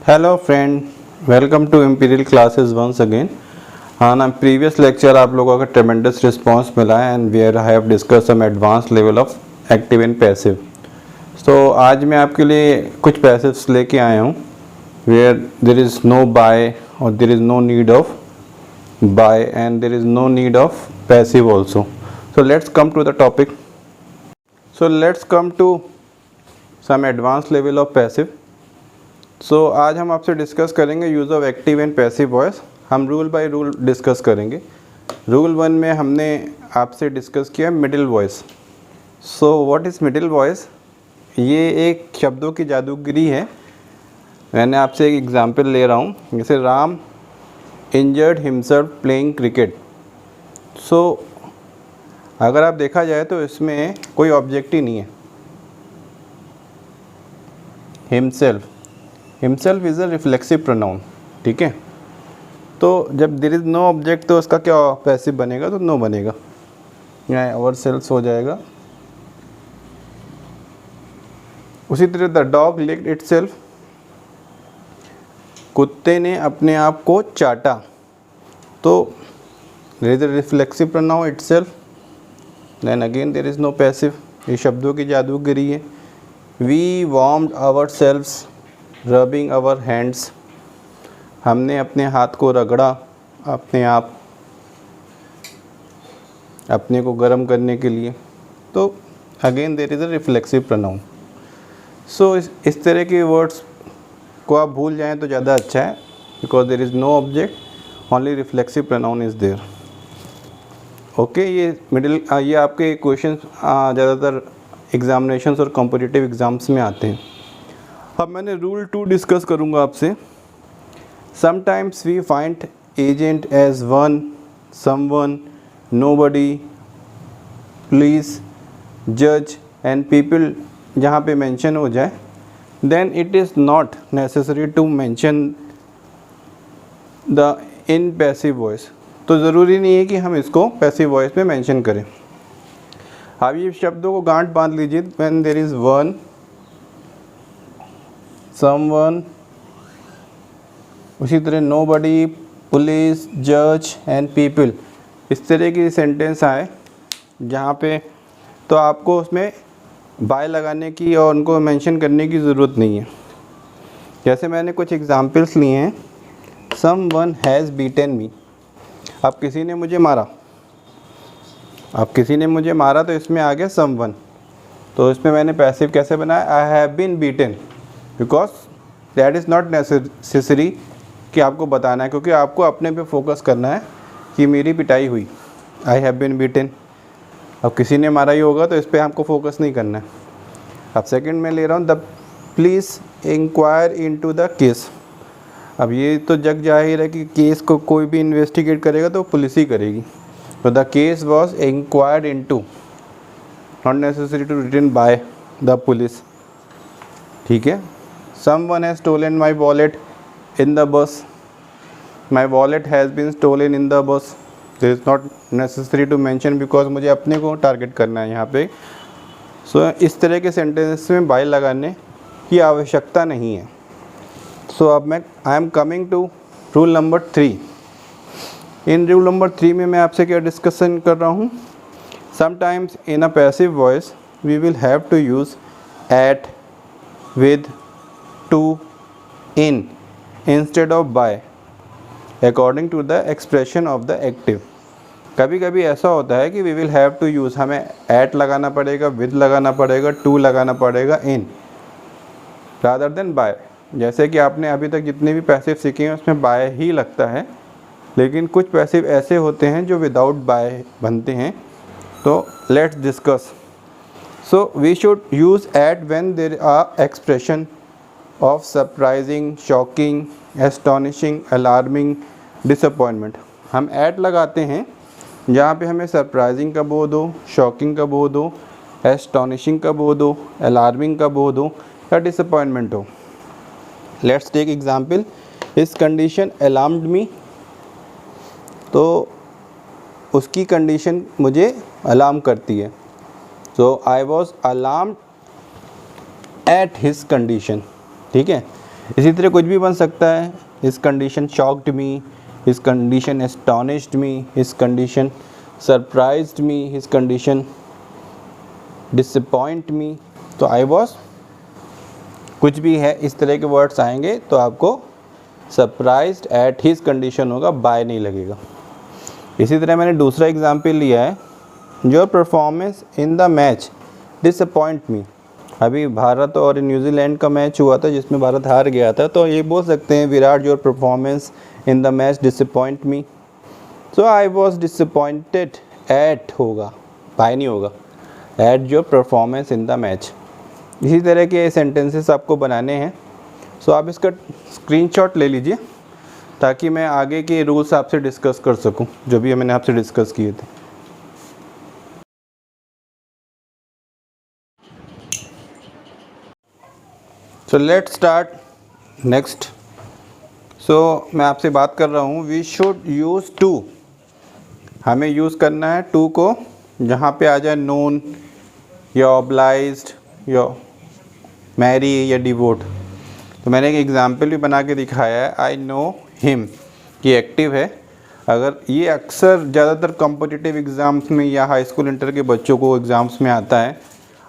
Hello friend, welcome to Imperial classes once again. On previous lecture आप लोगों का tremendous response मिला है and where I have discussed some advanced level of active and passive. So आज मैं आपके लिए कुछ passives लेके आया हूँ where there is no buy or there is no need of buy and there is no need of passive also. So let's come to the topic. So let's come to some advanced level of passive. आज हम आपसे discuss करेंगे use of active and passive voice. हम rule by rule discuss करेंगे. Rule 1 में हमने आपसे discuss किया middle voice. What is middle voice? ये एक शब्दों की जादूगरी है. मैंने आपसे एक एग्जांपल ले रहा हूँ. जैसे Ram injured himself playing cricket. अगर आप देखा जाए तो इसमें कोई ऑब्जेक्ट ही नहीं है. Himself is a reflexive pronoun. ठीक है, तो जब देयर इज़ नो ऑब्जेक्ट तो उसका क्या पैसिव बनेगा? तो नो बनेगा, यहाँ आवर सेल्फ हो जाएगा. उसी तरह द डॉग लिक्ड इटसेल्फ. कुत्ते ने अपने आप को चाटा. तो there is a reflexive pronoun itself, then again there is no passive. ये शब्दों की जादूगरी है. We warmed ourselves rubbing our hands. हमने अपने हाथ को रगड़ा अपने आप अपने को गर्म करने के लिए. तो again there is a reflexive pronoun. इस तरह के वर्ड्स को आप भूल जाएं तो ज़्यादा अच्छा है, because there is no object, only reflexive pronoun is there. Okay, ये आपके क्वेश्चन ज़्यादातर एग्जामिनेशंस और कॉम्पिटिटिव एग्ज़ाम्स में आते हैं. अब मैंने रूल 2 डिस्कस करूँगा आपसे. Sometimes we find agent as one, someone, nobody, police, जज एंड पीपल जहाँ पे मेंशन हो जाए, then it is not necessary to mention the in passive voice. तो ज़रूरी नहीं है कि हम इसको पैसिव वॉइस में मेंशन करें. अब ये शब्दों को गांठ बांध लीजिए. When there is one, someone, उसी तरह नोबडी, पुलिस, जज एंड पीपल, इस तरह की सेंटेंस आए जहाँ पे तो आपको उसमें बाय लगाने की और उनको मेंशन करने की ज़रूरत नहीं है. जैसे मैंने कुछ एग्जांपल्स लिए हैं. समवन हैज़ बीटन मी. अब किसी ने मुझे मारा, तो इसमें आ गया समवन. तो इसमें मैंने पैसिव कैसे बनाया? I have been beaten, because that is not necessary कि आपको बताना है, क्योंकि आपको अपने पे फोकस करना है कि मेरी पिटाई हुई. I have been beaten. अब किसी ने मारा ही होगा तो इस पर आपको फोकस नहीं करना है. अब सेकंड में ले रहा हूँ, the please inquire into the case. अब ये तो जग जाहिर है कि केस को कोई भी इन्वेस्टिगेट करेगा तो पुलिस ही करेगी. तो the case was inquired into, not necessary to written by the police. ठीक है. Someone has stolen my wallet in the bus. My wallet has been stolen in the bus. This is not necessary to mention because मुझे अपने को target करना है यहाँ पे. इस तरह के सेंटेंस में बाय लगाने की आवश्यकता नहीं है. अब I am coming to rule number 3. In rule number 3 में मैं आपसे क्या डिस्कशन कर रहा हूँ? Sometimes in a passive voice we will have to use at, with, to, in instead of by according to the expression of the active. कभी कभी ऐसा होता है कि we will have to use, हमें at लगाना पड़ेगा, with लगाना पड़ेगा, to लगाना पड़ेगा, in rather than by. जैसे कि आपने अभी तक जितने भी पैसिव सीखे हैं उसमें by ही लगता है, लेकिन कुछ पैसिव ऐसे होते हैं जो विदाउट by बनते हैं. तो let's discuss. We should use at when there are expression of surprising, shocking, astonishing, alarming, disappointment. हम at लगाते हैं जहाँ पे हमें surprising का बोध हो, shocking का बोध हो, astonishing का बोध हो, alarming का बोध हो या disappointment हो. Let's take example. His condition alarmed me. तो उसकी कंडीशन मुझे अलार्म करती है. I was alarmed at his condition. ठीक है. इसी तरह कुछ भी बन सकता है। इस कंडीशन शॉक्ड मी, इस कंडीशन एस्टोनिश्ड मी, इस कंडीशन सरप्राइज्ड मी, इस कंडीशन डिसअपॉइंट मी। तो आई वॉज कुछ भी है, इस तरह के वर्ड्स आएंगे तो आपको सरप्राइज्ड एट हिज कंडीशन होगा, बाय नहीं लगेगा। इसी तरह मैंने दूसरा एग्जाम्पल लिया है, your performance in the match disappoint मी। अभी भारत और न्यूजीलैंड का मैच हुआ था जिसमें भारत हार गया था, तो ये बोल सकते हैं Virat your performance in the match disappoint me. So I was disappointed at होगा, बाय नहीं होगा, at your performance in the match. इसी तरह के सेंटेंसेस आपको बनाने हैं। सो आप इसका स्क्रीनशॉट ले लीजिए ताकि मैं आगे के रूल्स आपसे डिस्कस कर सकूं, जो भी मैंने आपसे डिस्कस किए थे। So let's start next. So मैं आपसे बात कर रहा हूँ, वी शुड यूज़ टू। हमें यूज़ करना है टू को जहाँ पे आ जाए नोन या ऑब्लाइज्ड या मैरी या डिवोट। तो मैंने एक एग्ज़ाम्पल भी बना के दिखाया है, आई नो हिम, कि एक्टिव है। अगर ये अक्सर ज़्यादातर कॉम्पिटिटिव एग्ज़ाम्स में या हाई स्कूल इंटर के बच्चों को एग्ज़ाम्स में आता है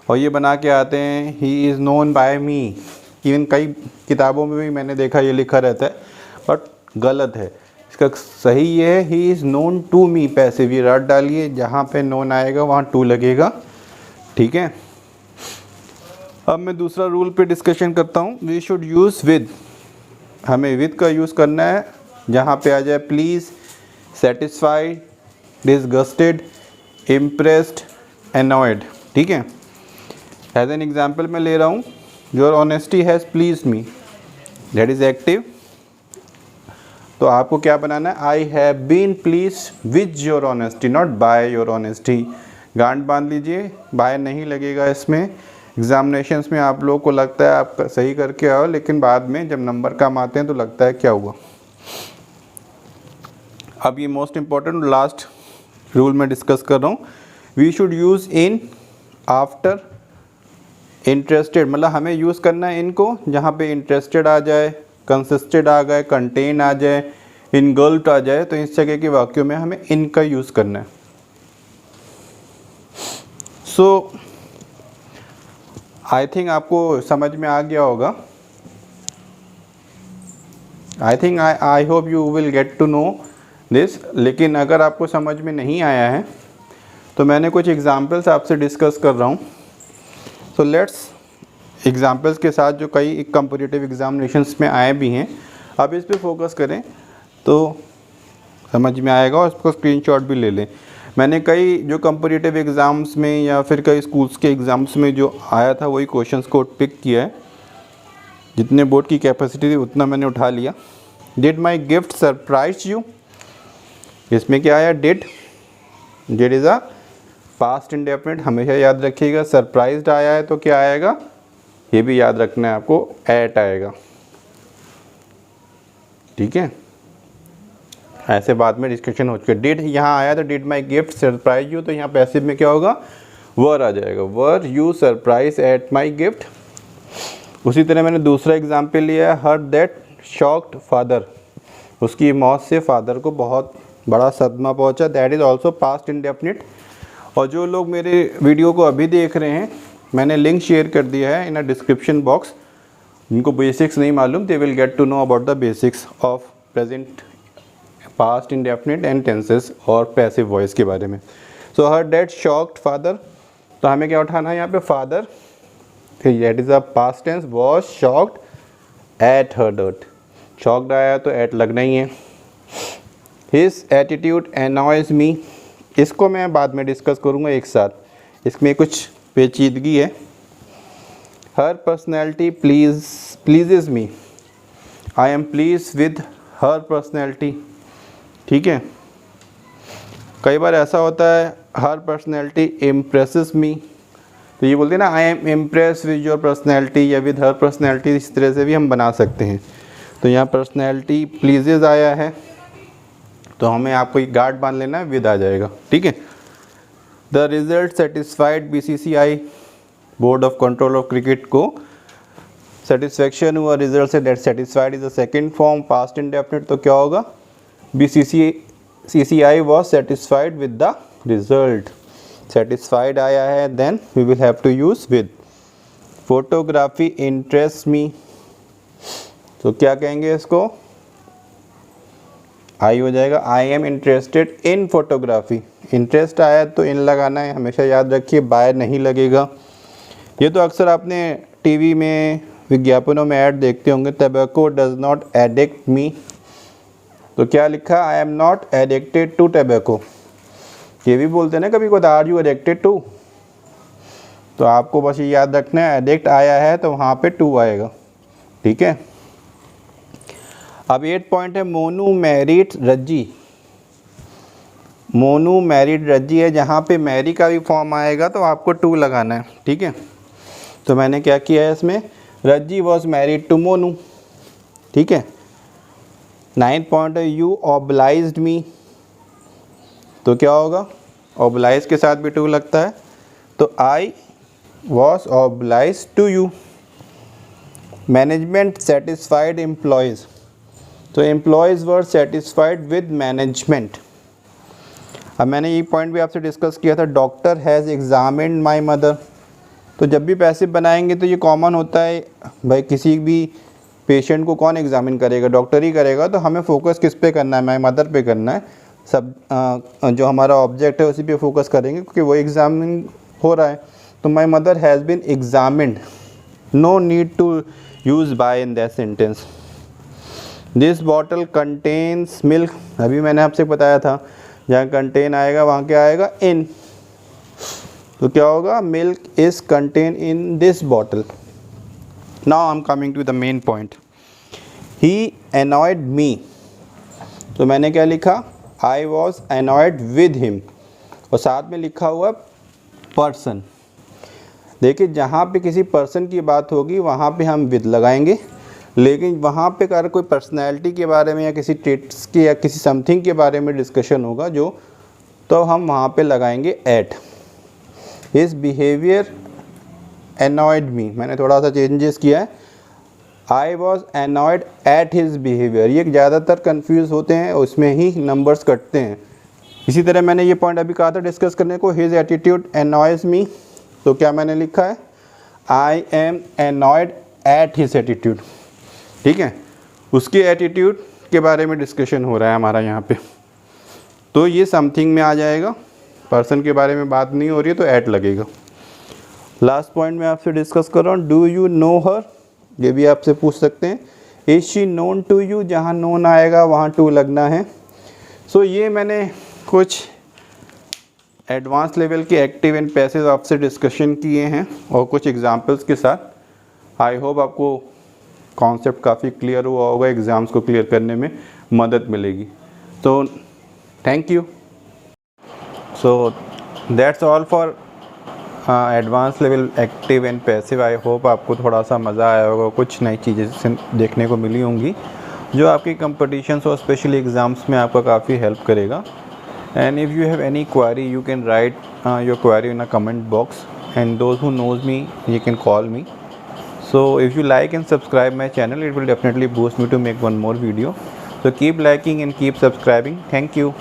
और ये बना के आते हैं, ही is known by me. Even कई किताबों में भी मैंने देखा ये लिखा रहता है, बट गलत है। इसका सही ये है, he is known to me. Passive ये रट डालिए, जहाँ पे नोन आएगा वहाँ टू लगेगा, ठीक है। अब मैं दूसरा रूल पे डिस्कशन करता हूँ, वी शुड यूज़ विद। हमें विद का यूज़ करना है जहाँ पे आ जाए please, satisfied, disgusted, impressed, annoyed, ठीक है। एज एन एग्जाम्पल मैं ले रहा हूँ, your honesty has please me, that is active. तो आपको क्या बनाना है, I have been please with your honesty, not by your honesty. गांठ बांध लीजिए, बाय नहीं लगेगा इसमें। एग्जामिनेशंस में आप लोगों को लगता है आप सही करके आओ, लेकिन बाद में जब नंबर कम आते हैं तो लगता है क्या हुआ। अब ये मोस्ट इम्पॉर्टेंट लास्ट रूल में डिस्कस कर रहा हूँ, we should use in after interested. मतलब हमें यूज़ करना है इनको जहाँ पे इंटरेस्टेड आ जाए, कंसिस्टेड आ गए, कंटेन आ जाए, इनगल्फ्ड आ जाए, तो इस जगह के वाक्यों में हमें इनका यूज़ करना है। सो आई थिंक आपको समझ में आ गया होगा। I hope you will get to know this. लेकिन अगर आपको समझ में नहीं आया है तो मैंने कुछ एग्जाम्पल्स आपसे डिस्कस कर रहा हूँ। सो लेट्स एग्जाम्पल्स के साथ जो कई कॉम्पिटिटिव एग्जामिनेशंस में आए भी हैं, अब इस पे फोकस करें तो समझ में आएगा, और इसको स्क्रीनशॉट भी ले लें। मैंने कई जो कॉम्पिटिटिव एग्ज़ाम्स में या फिर कई स्कूल्स के एग्ज़ाम्स में जो आया था वही क्वेश्चंस को पिक किया है। जितने बोर्ड की कैपेसिटी थी उतना मैंने उठा लिया। Did my gift surprise you, इसमें क्या आया, did is a past indefinite, हमेशा याद रखिएगा। सरप्राइज्ड आया है तो क्या आएगा, ये भी याद रखना है आपको, एट आएगा, ठीक है। ऐसे बाद में डिस्कशन हो चुके। डिड यहाँ आया तो did my gift surprise you, तो यहाँ पैसिव में क्या होगा, वर आ जाएगा, were you surprise at my gift. उसी तरह मैंने दूसरा एग्जाम्पल लिया है, हर दैट शॉक्ड फादर, उसकी मौत से फादर को बहुत बड़ा सदमा पहुँचा, that is also past indefinite. और जो लोग मेरे वीडियो को अभी देख रहे हैं, मैंने लिंक शेयर कर दिया है इन अ डिस्क्रिप्शन बॉक्स। जिनको बेसिक्स नहीं मालूम, they will get to know about the basics of present, past indefinite and tenses और पैसिव वॉइस के बारे में। So her dad shocked father, तो हमें क्या उठाना है यहाँ पे, father, that is a past tense, was shocked at her death. Shocked आया तो एट लगना ही है। हिज एटीट्यूड एनॉयज मी, इसको मैं बाद में डिस्कस करूँगा एक साथ, इसमें कुछ पेचीदगी है। Her personality pleases me, I am please with her personality, ठीक है। कई बार ऐसा होता है, हर पर्सनैलिटी इम्प्रेसेस मी, तो ये बोलते हैं ना, I am impress with your personality या विद हर पर्सनैलिटी, इस तरह से भी हम बना सकते हैं। तो यहाँ पर्सनैलिटी प्लीजेज आया है तो हमें आपको एक गार्ड बांध लेना है, विद आ जाएगा, ठीक है। The result satisfied BCCI, board of control of cricket को सेटिस्फेक्शन हुआ रिजल्ट से, that satisfied is the second form past indefinite, तो क्या होगा BCCI was satisfied with the result. Satisfied आया है, then we will have to use with. Photography interest me, तो क्या कहेंगे इसको, आई हो जाएगा, I am interested in photography. Interest आया तो इन लगाना है, हमेशा याद रखिए, बाय नहीं लगेगा। ये तो अक्सर आपने टीवी में विज्ञापनों में ऐड देखते होंगे, tobacco does not addict me, तो क्या लिखा, I am not addicted to tobacco. ये भी बोलते हैं ना कभी को, आर यू एडिक्टेड टू, तो आपको बस ये याद रखना है, एडिक्ट आया है तो वहाँ पे टू आएगा, ठीक है। अब 8 पॉइंट है, मोनू मैरिड रज्जी। मोनू मैरिड रज्जी है, जहाँ पे मैरी का भी फॉर्म आएगा तो आपको टू लगाना है, ठीक है। तो मैंने क्या किया है इसमें, रज्जी वॉज मैरिड टू मोनू, ठीक है। 9 पॉइंट है, यू ऑब्लाइज्ड मी, तो क्या होगा, ऑब्लाइज के साथ भी टू लगता है, तो I was obliged to you. Management satisfied employees, तो employees were satisfied with management. अब मैंने ये पॉइंट भी आपसे डिस्कस किया था, doctor has examined my mother, तो जब भी पैसिव बनाएंगे तो ये कॉमन होता है भाई, किसी भी पेशेंट को कौन एग्जामिन करेगा, डॉक्टर ही करेगा, तो हमें फोकस किस पे करना है, माई मदर पे करना है। सब जो हमारा ऑब्जेक्ट है उसी पे फोकस करेंगे क्योंकि वो एग्जामिन हो रहा है। तो my mother has been examined, no need to use by in that sentence. This bottle contains milk, अभी मैंने आपसे बताया था जहाँ कंटेन आएगा वहाँ क्या आएगा, इन, तो क्या होगा, milk is content in this bottle. Now I am coming to the main point, he annoyed me, तो मैंने क्या लिखा, I was annoyed with him, और साथ में लिखा हुआ पर्सन। देखिए जहाँ पे किसी पर्सन की बात होगी वहाँ पे हम विद लगाएंगे, लेकिन वहाँ पे अगर कोई पर्सनैलिटी के बारे में या किसी ट्रेट्स की या किसी समथिंग के बारे में डिस्कशन होगा जो, तो हम वहाँ पे लगाएंगे एट। हिज बिहेवियर एनॉयड मी, मैंने थोड़ा सा चेंजेस किया है, आई was annoyed at his behaviour. ये ज़्यादातर कन्फ्यूज़ होते हैं, उसमें ही नंबर्स कटते हैं। इसी तरह मैंने ये पॉइंट अभी कहा था डिस्कस करने को, हिज एटीट्यूड एनॉयज मी, तो क्या मैंने लिखा है, I am annoyed at his attitude, ठीक है। उसके एटीट्यूड के बारे में डिस्कशन हो रहा है हमारा यहाँ पे, तो ये समथिंग में आ जाएगा, पर्सन के बारे में बात नहीं हो रही है तो एट लगेगा। लास्ट पॉइंट मैं आपसे डिस्कस कर रहा हूँ, डू यू नो हर, ये भी आपसे पूछ सकते हैं। Is she known to you, जहाँ नोन आएगा वहाँ टू लगना है। सो ये मैंने कुछ एडवांस लेवल के एक्टिव एंड पैसिव आपसे डिस्कशन किए हैं और कुछ एग्जांपल्स के साथ। आई होप आपको कॉन्सेप्ट काफ़ी क्लियर हुआ होगा, एग्ज़ाम्स को क्लियर करने में मदद मिलेगी। तो thank you. So that's all for advance level active and passive. I hope आपको थोड़ा सा मज़ा आया होगा, कुछ नई चीज़ें देखने को मिली होंगी जो आपकी कंपटीशंस और स्पेशली एग्ज़ाम्स में आपका काफ़ी हेल्प करेगा। And if you have any query you can write your query in a comment box, and those who knows me you can call me. So if you like and subscribe my channel, it will definitely boost me to make one more video. So keep liking and keep subscribing. Thank you.